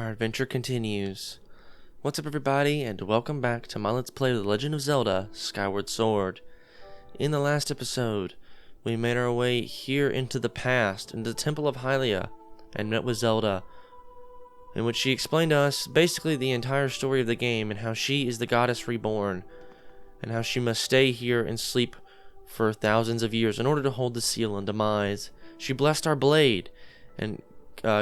Our adventure continues. What's up, everybody, and welcome back to my Let's Play of The Legend of Zelda, Skyward Sword. In the last episode, we made our way here into the past, into the Temple of Hylia, and met with Zelda, in which she explained to us basically the entire story of the game and how she is the goddess reborn, and how she must stay here and sleep for thousands of years in order to hold the seal on demise. She blessed our blade, and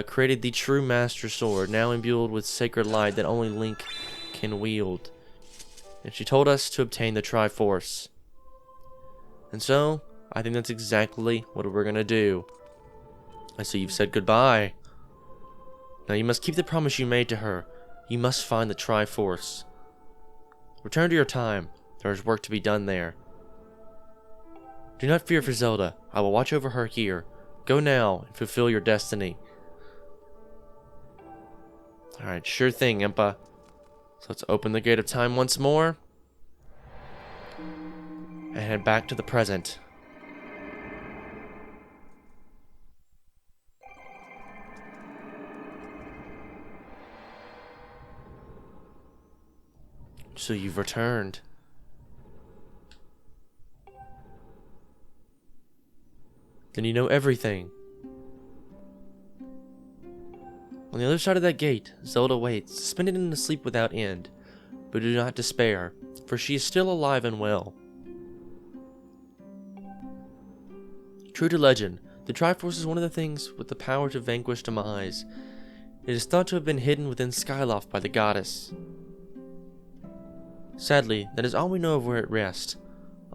created the true Master Sword, now imbued with sacred light that only Link can wield. And she told us to obtain the Triforce. And so, I think that's exactly what we're gonna do. I see you've said goodbye. Now you must keep the promise you made to her. You must find the Triforce. Return to your time. There is work to be done there. Do not fear for Zelda. I will watch over her here. Go now and fulfill your destiny. Alright, sure thing, Impa. So let's open the gate of time once more. And head back to the present. So you've returned. Then you know everything. On the other side of that gate, Zelda waits, suspended in a sleep without end. But do not despair, for she is still alive and well. True to legend, the Triforce is one of the things with the power to vanquish demise. It is thought to have been hidden within Skyloft by the goddess. Sadly, that is all we know of where it rests.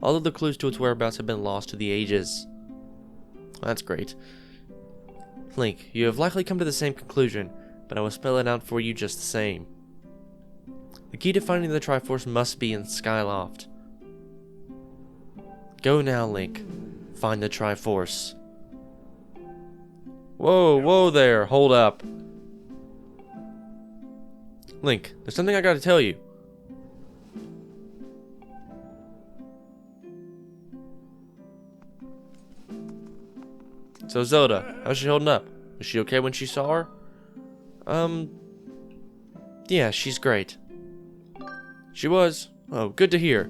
All of the clues to its whereabouts have been lost to the ages. Well, that's great. Link, you have likely come to the same conclusion, but I will spell it out for you just the same. The key to finding the Triforce must be in Skyloft. Go now, Link. Find the Triforce. Whoa there, hold up. Link, there's something I gotta tell you. So Zelda, how's she holding up? Was she okay when she saw her? Yeah, she's great. She was? Oh, good to hear.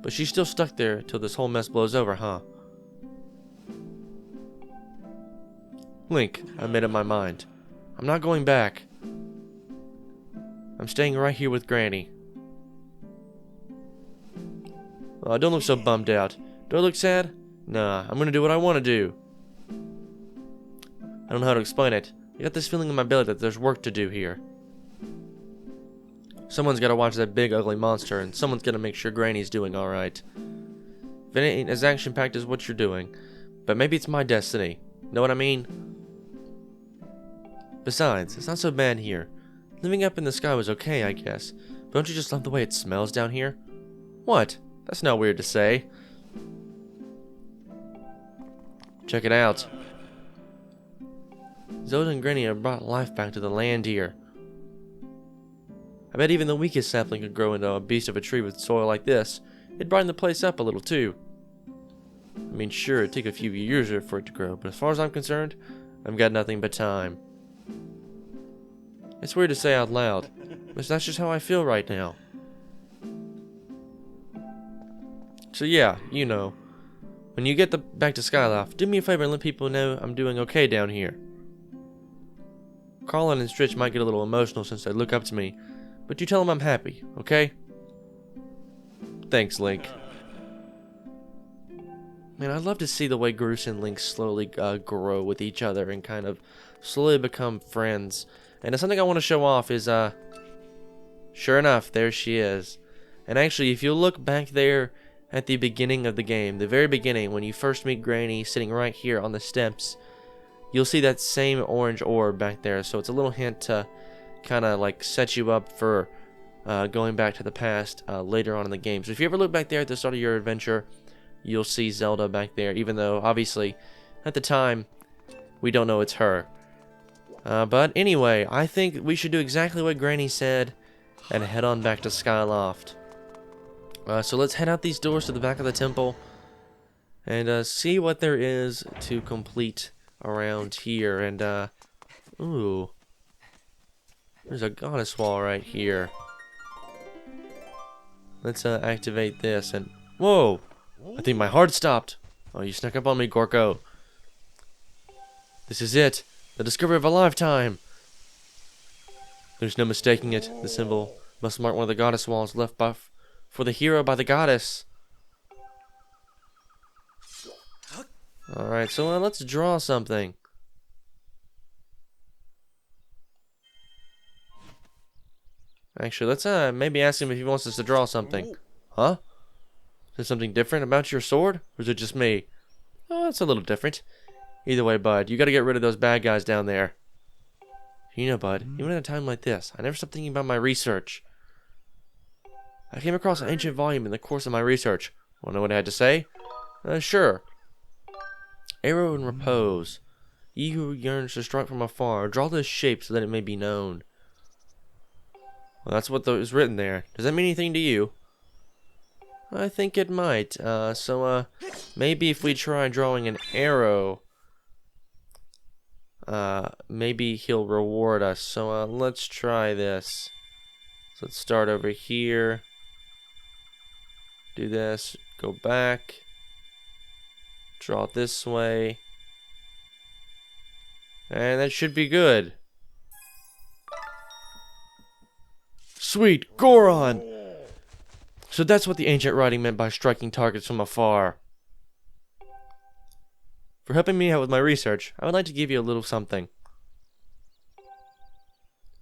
But she's still stuck there till this whole mess blows over, huh? Link, I made up my mind. I'm not going back. I'm staying right here with Granny. Oh, don't look so bummed out. Do I look sad? Nah, I'm gonna do what I want to do. I don't know how to explain it. I got this feeling in my belly that there's work to do here. Someone's gotta watch that big ugly monster, and someone's gotta make sure Granny's doing alright. If it ain't as action-packed as what you're doing, but maybe it's my destiny. Know what I mean? Besides, it's not so bad here. Living up in the sky was okay, I guess. But don't you just love the way it smells down here? What? That's not weird to say. Check it out. Zelda and Granny have brought life back to the land here. I bet even the weakest sapling could grow into a beast of a tree with soil like this. It'd brighten the place up a little too. I mean, sure, it'd take a few years for it to grow, but as far as I'm concerned, I've got nothing but time. It's weird to say out loud, but that's just how I feel right now. So yeah, you know. When you get back to Skyloft, do me a favor and let people know I'm doing okay down here. Carlin and Stritch might get a little emotional since they look up to me, but you tell them I'm happy, okay? Thanks, Link. Man, I'd love to see the way Groose and Link slowly grow with each other and kind of slowly become friends. And something I want to show off is, sure enough, there she is. And actually, if you look back there at the beginning of the game, the very beginning, when you first meet Granny sitting right here on the steps, you'll see that same orange orb back there. So it's a little hint to kind of like set you up for going back to the past later on in the game. So if you ever look back there at the start of your adventure, you'll see Zelda back there, even though obviously at the time we don't know it's her. But anyway, I think we should do exactly what Granny said and head on back to Skyloft. So let's head out these doors to the back of the temple and see what there is to complete around here. And ooh, There's a goddess wall right here. Let's activate this and... Whoa! I think my heart stopped. Oh, you snuck up on me, Gorko. This is it. The discovery of a lifetime. There's no mistaking it. The symbol must mark one of the goddess walls left for the hero by the goddess. Alright, so let's draw something. Actually, let's maybe ask him if he wants us to draw something. Huh? Is there something different about your sword? Or is it just me? Oh, it's a little different. Either way, bud, you gotta get rid of those bad guys down there. You know, bud, even at a time like this, I never stopped thinking about my research. I came across an ancient volume in the course of my research. Wanna know what I had to say? Sure. Arrow in repose. Ye who yearns to strike from afar, draw this shape so that it may be known. Well, that's what is written there. Does that mean anything to you? I think it might. Maybe if we try drawing an arrow, maybe he'll reward us. So, let's try this. So let's start over here. Do this. Go back. Draw it this way. And that should be good. Sweet, Goron! So that's what the ancient writing meant by striking targets from afar. For helping me out with my research, I would like to give you a little something.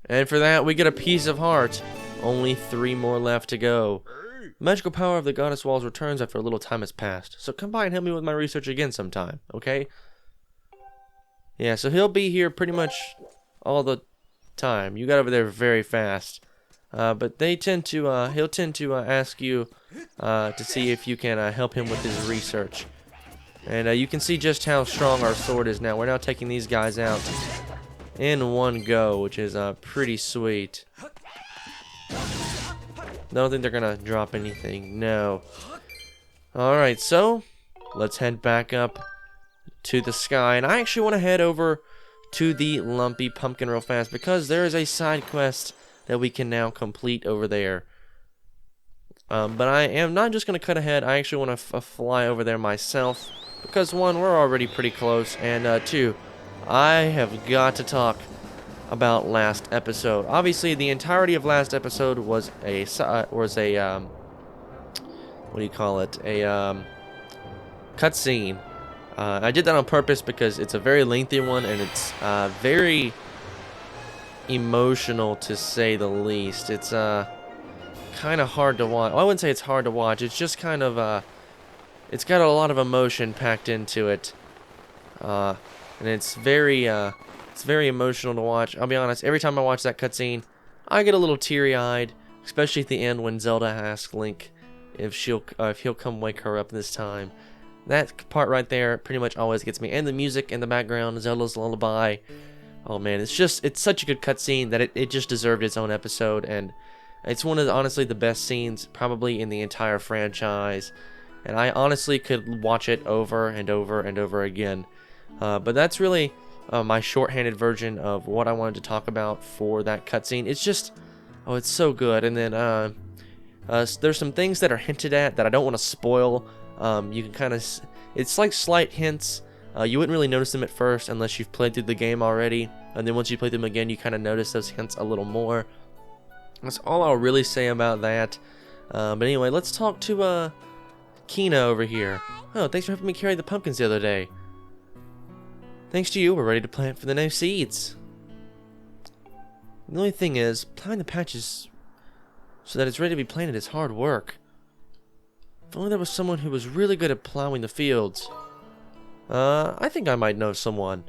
And for that, we get a piece of heart. Only 3 more left to go. The magical power of the goddess walls returns after a little time has passed. So come by and help me with my research again sometime, okay? Yeah, so he'll be here pretty much all the time. You got over there very fast. But they tend to, he'll tend to ask you to see if you can help him with his research. And you can see just how strong our sword is now. We're now taking these guys out in one go, which is pretty sweet. I don't think they're gonna drop anything. No. Alright, so let's head back up to the sky. And I actually want to head over to the Lumpy Pumpkin real fast because there is a side quest that we can now complete over there. But I am not just going to cut ahead. I actually want to fly over there myself. Because 1, we're already pretty close. And 2, I have got to talk about last episode. Obviously, the entirety of last episode was a what do you call it? A cutscene. I did that on purpose because it's a very lengthy one and it's very emotional to say the least. It's kind of hard to watch. Well, I wouldn't say it's hard to watch. It's just kind of it's got a lot of emotion packed into it, and it's very emotional to watch. I'll be honest. Every time I watch that cutscene, I get a little teary-eyed, especially at the end when Zelda asks Link if he'll come wake her up this time. That part right there pretty much always gets me. And the music in the background, Zelda's lullaby. Oh man, it's such a good cutscene that it just deserved its own episode, and it's one of honestly the best scenes probably in the entire franchise. And I honestly could watch it over and over and over again. But that's really my shorthanded version of what I wanted to talk about for that cutscene. It's just, oh, it's so good. And then there's some things that are hinted at that I don't want to spoil. You can kind of, it's like slight hints. You wouldn't really notice them at first unless you've played through the game already. And then once you play them again, you kind of notice those hints a little more. That's all I'll really say about that. But anyway, let's talk to Kina over here. Oh, thanks for helping me carry the pumpkins the other day. Thanks to you, we're ready to plant for the new seeds. The only thing is, plowing the patches so that it's ready to be planted is hard work. If only there was someone who was really good at plowing the fields. I think I might know someone.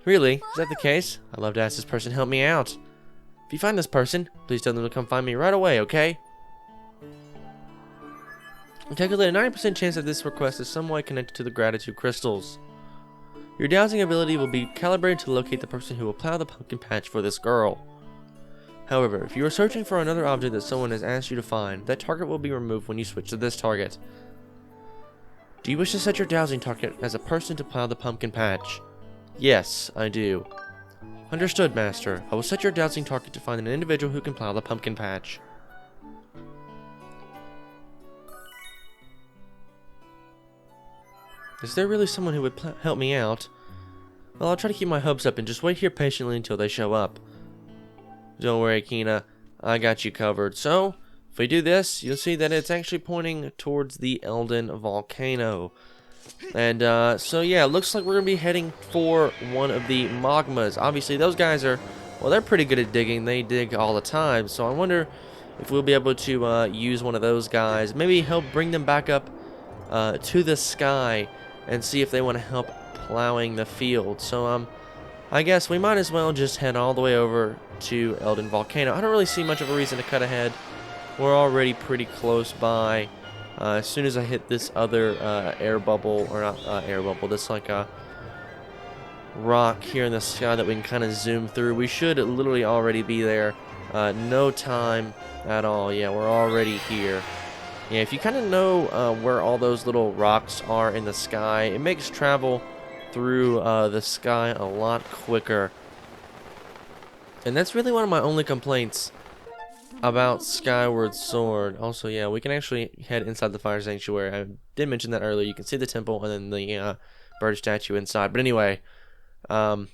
Really? Is that the case? I'd love to ask this person to help me out. If you find this person, please tell them to come find me right away, okay? I calculate a 90% chance that this request is some way connected to the gratitude crystals. Your dowsing ability will be calibrated to locate the person who will plow the pumpkin patch for this girl. However, if you are searching for another object that someone has asked you to find, that target will be removed when you switch to this target. Do you wish to set your dowsing target as a person to plow the pumpkin patch? Yes, I do. Understood, Master. I will set your dowsing target to find an individual who can plow the pumpkin patch. Is there really someone who would help me out? Well, I'll try to keep my hopes up and just wait here patiently until they show up. Don't worry, Kina. I got you covered. So, if we do this, you'll see that it's actually pointing towards the Elden volcano. And, so yeah, it looks like we're going to be heading for one of the magmas. Obviously, those guys are, well, they're pretty good at digging. They dig all the time. So I wonder if we'll be able to use one of those guys. Maybe help bring them back up to the sky and see if they want to help plowing the field. So, I guess we might as well just head all the way over to Elden Volcano. I don't really see much of a reason to cut ahead. We're already pretty close by. As soon as I hit this other air bubble, or not air bubble, this like a rock here in the sky that we can kind of zoom through, we should literally already be there. No time at all. Yeah, we're already here. Yeah, if you kind of know where all those little rocks are in the sky, it makes travel through the sky a lot quicker. And that's really one of my only complaints about Skyward Sword. Also, yeah, we can actually head inside the fire sanctuary. I did mention that earlier. You can see the temple and then the bird statue inside. But anyway, I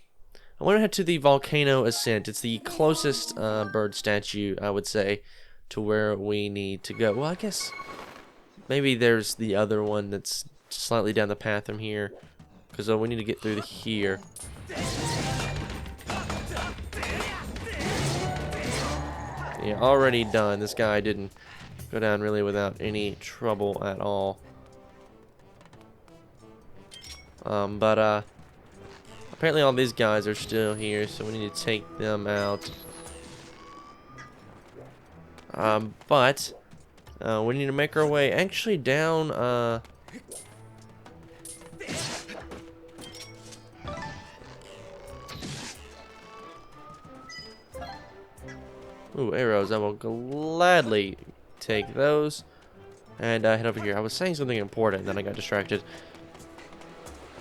want to head to the volcano ascent. It's the closest bird statue, I would say, to where we need to go. Well, I guess maybe there's the other one that's slightly down the path from here, because we need to get through here. Yeah, already done. This guy didn't go down really without any trouble at all. But apparently all these guys are still here, so we need to take them out. But we need to make our way actually down ooh, arrows. I will gladly take those and head over here. I was saying something important and then I got distracted.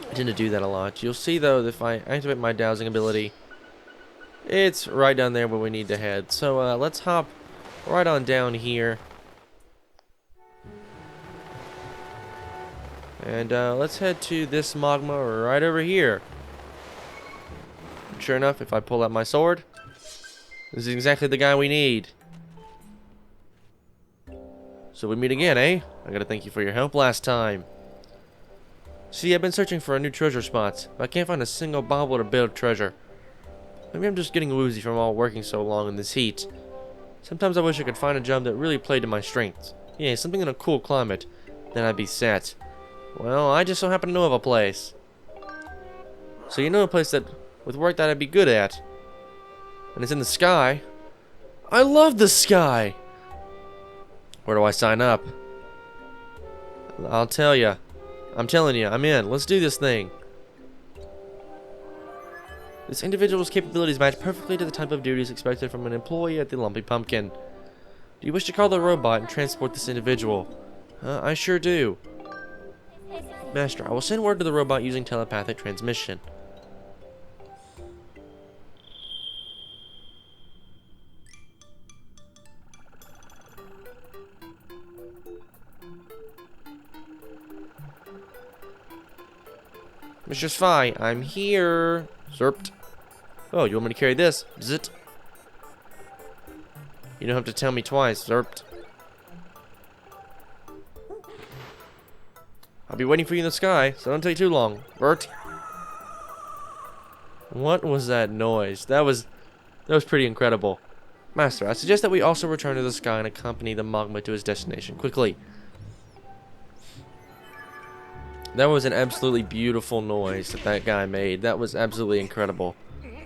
I tend to do that a lot. You'll see though, if I activate my dowsing ability, it's right down there where we need to head. So let's hop right on down here. And let's head to this magma right over here. Sure enough, if I pull out my sword, this is exactly the guy we need. So we meet again, eh? I gotta thank you for your help last time. See, I've been searching for a new treasure spot, but I can't find a single bauble to build treasure. Maybe I'm just getting woozy from all working so long in this heat. Sometimes I wish I could find a job that really played to my strengths. Yeah, something in a cool climate. Then I'd be set. Well, I just so happen to know of a place. So you know a place that, with work that I'd be good at. And it's in the sky. I love the sky! Where do I sign up? I'll tell ya. I'm telling you, I'm in. Let's do this thing. This individual's capabilities match perfectly to the type of duties expected from an employee at the Lumpy Pumpkin. Do you wish to call the robot and transport this individual? I sure do. Master, I will send word to the robot using telepathic transmission. Mr. Spy, I'm here. Zerpt. Oh, you want me to carry this? Zit. You don't have to tell me twice, Zerpt. I'll be waiting for you in the sky, so don't take too long. Bert. What was that noise? That was pretty incredible. Master, I suggest that we also return to the sky and accompany the magma to his destination quickly. That was an absolutely beautiful noise that that guy made. That was absolutely incredible.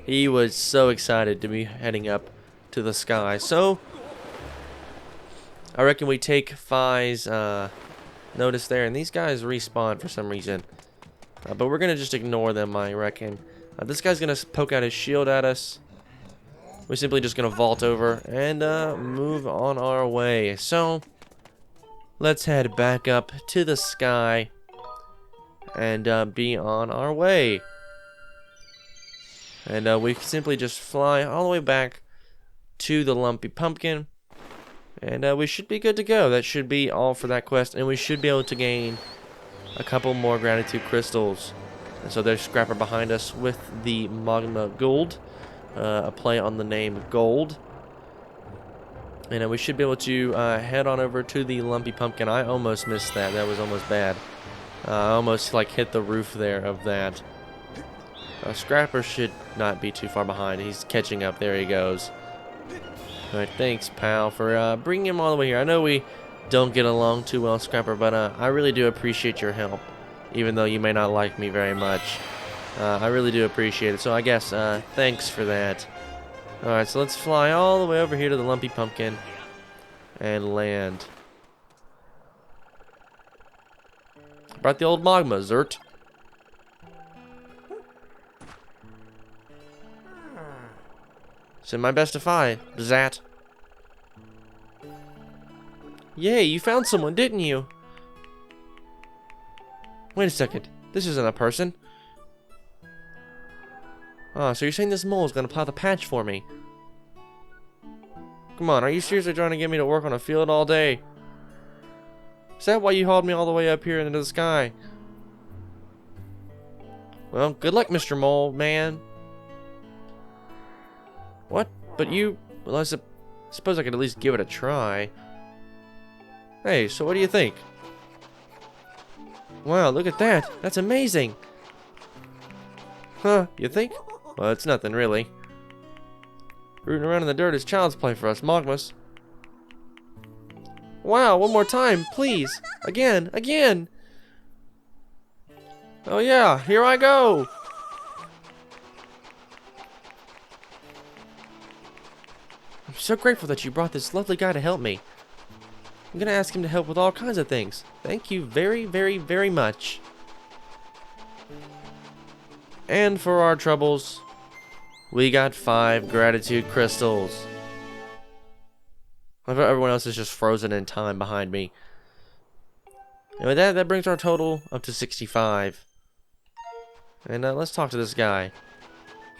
He was so excited to be heading up to the sky. So, I reckon we take Phi's notice there. And these guys respawn for some reason. But we're going to just ignore them, I reckon. This guy's going to poke out his shield at us. We're simply just going to vault over and move on our way. So, let's head back up to the sky and be on our way. And we simply just fly all the way back to the Lumpy Pumpkin. And we should be good to go. That should be all for that quest. And we should be able to gain a couple more gratitude crystals. And so there's Scrapper behind us with the Magma Gold. A play on the name Gold. And we should be able to head on over to the Lumpy Pumpkin. I almost missed that. That was almost bad. I almost like hit the roof there of that. Scrapper should not be too far behind. He's catching up. There he goes. Alright, thanks, pal, for bringing him all the way here. I know we don't get along too well, Scrapper, but I really do appreciate your help, even though you may not like me very much. I really do appreciate it, so I guess thanks for that. Alright, so let's fly all the way over here to the Lumpy Pumpkin and land. Brought the old Magma, Zert. Send my best to Fi, Zat. Yay, you found someone, didn't you? Wait a second. This isn't a person. Oh, so you're saying this mole is gonna plow the patch for me? Come on, are you seriously trying to get me to work on a field all day? Is that why you hauled me all the way up here into the sky? Well, good luck, Mr. Mole Man. What? But you... Well, I suppose I could at least give it a try. Hey, so what do you think? Wow, look at that. That's amazing. Huh, you think? Well, it's nothing, really. Rooting around in the dirt is child's play for us Magmas. Wow, one more time, please. Again, again. Oh yeah, here I go. I'm so grateful that you brought this lovely guy to help me. I'm gonna ask him to help with all kinds of things. Thank you very, very, very much. And for our troubles, we got 5 gratitude crystals. I bet everyone else is just frozen in time behind me. And with that brings our total up to 65. And let's talk to this guy.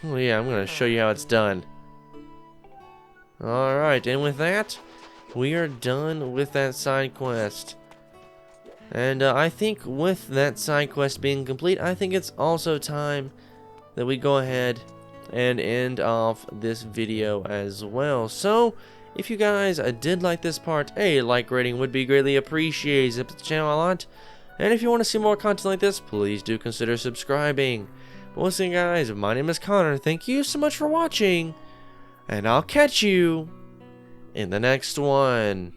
Oh yeah, I'm gonna show you how it's done. Alright, and with that, we are done with that side quest. And I think with that side quest being complete, I think it's also time that we go ahead and end off this video as well. So, if you guys did like this part, a like rating would be greatly appreciated. It helps the channel a lot. And if you want to see more content like this, please do consider subscribing. But once again, guys, my name is Connor. Thank you so much for watching. And I'll catch you in the next one.